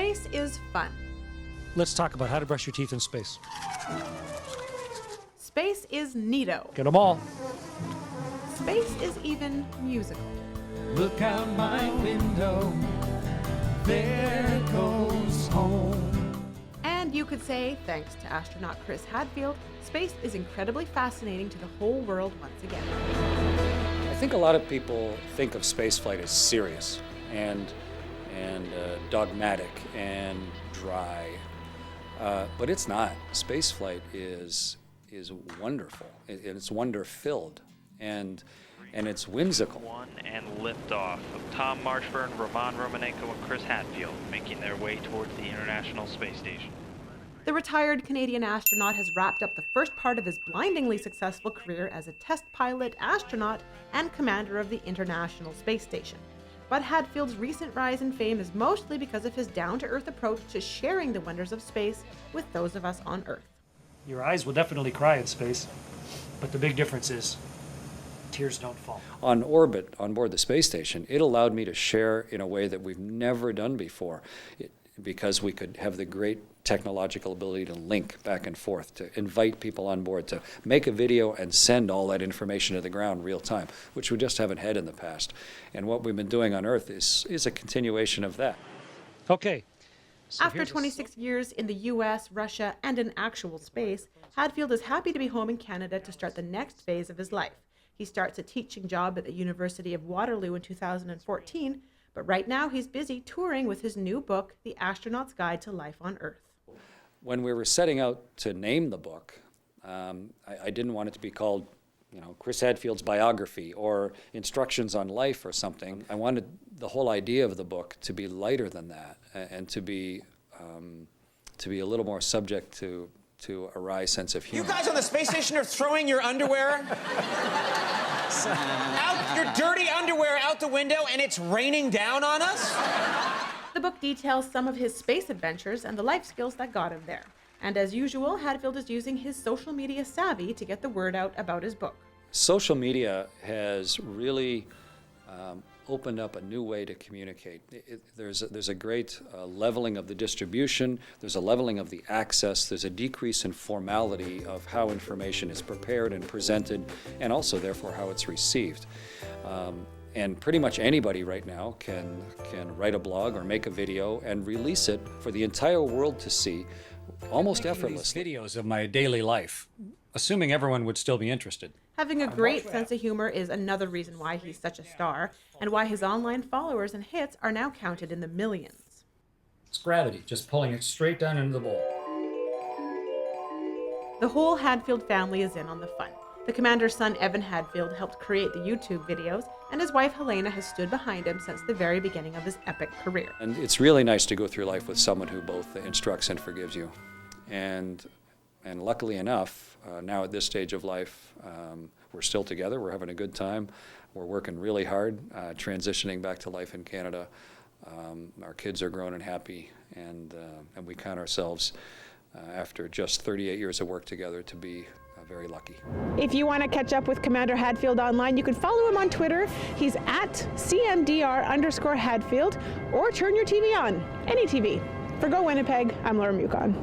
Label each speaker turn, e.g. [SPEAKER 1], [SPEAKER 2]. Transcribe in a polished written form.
[SPEAKER 1] Space is fun.
[SPEAKER 2] Let's talk about how to brush your teeth in space.
[SPEAKER 1] Space is neato.
[SPEAKER 2] Get them all.
[SPEAKER 1] Space is even musical.
[SPEAKER 3] Look out my window, there goes home.
[SPEAKER 1] And you could say, thanks to astronaut Chris Hadfield, space is incredibly fascinating to the whole world once again.
[SPEAKER 4] I think a lot of people think of spaceflight as serious and dogmatic and dry, but it's not. Spaceflight is wonderful. It's wonder-filled, and it's whimsical.
[SPEAKER 5] One and liftoff of Tom Marshburn, Roman Romanenko, and Chris Hadfield making their way towards the International Space Station.
[SPEAKER 1] The retired Canadian astronaut has wrapped up the first part of his blindingly successful career as a test pilot, astronaut, and commander of the International Space Station. But Hadfield's recent rise in fame is mostly because of his down-to-earth approach to sharing the wonders of space with those of us on Earth.
[SPEAKER 2] Your eyes will definitely cry in space, but the big difference is tears don't fall.
[SPEAKER 4] On orbit, on board the space station, it allowed me to share in a way that we've never done before, because we could have the great technological ability to link back and forth, to invite people on board, to make a video and send all that information to the ground real time, which we just haven't had in the past. And what we've been doing on Earth is a continuation of that.
[SPEAKER 2] Okay. So
[SPEAKER 1] After 26 years in the US, Russia, and in actual space, Hadfield is happy to be home in Canada to start the next phase of his life. He starts a teaching job at the University of Waterloo in 2014, but right now he's busy touring with his new book, The Astronaut's Guide to Life on Earth.
[SPEAKER 4] When we were setting out to name the book, I didn't want it to be called, Chris Hadfield's biography or instructions on life or something. I wanted the whole idea of the book to be lighter than that, and to be a little more subject to a wry sense of humor.
[SPEAKER 6] You guys on the space station are throwing your underwear out, your dirty underwear out the window, and it's raining down on us?
[SPEAKER 1] The book details some of his space adventures and the life skills that got him there. And as usual, Hadfield is using his social media savvy to get the word out about his book.
[SPEAKER 4] Social media has really opened up a new way to communicate. There's a great leveling of the distribution, there's a leveling of the access, there's a decrease in formality of how information is prepared and presented, and also therefore how it's received. And pretty much anybody right now can write a blog or make a video and release it for the entire world to see almost effortlessly.
[SPEAKER 2] Videos of my daily life, assuming everyone would still be interested.
[SPEAKER 1] Having a great sense of humor is another reason why he's such a star, and why his online followers and hits are now counted in the millions.
[SPEAKER 2] It's gravity, just pulling it straight down into the bowl.
[SPEAKER 1] The whole Hadfield family is in on the fun. The commander's son, Evan Hadfield, helped create the YouTube videos, and his wife, Helena, has stood behind him since the very beginning of his epic career.
[SPEAKER 4] And it's really nice to go through life with someone who both instructs and forgives you. And luckily enough, now at this stage of life, we're still together, we're having a good time, we're working really hard, transitioning back to life in Canada. Our kids are grown and happy, and we count ourselves, after just 38 years of work together, to be very lucky.
[SPEAKER 7] If you want to catch up with Commander Hadfield online, you can follow him on Twitter. He's at CMDR_Hadfield, or turn your TV on, any TV. For Go Winnipeg, I'm Laura Mukon.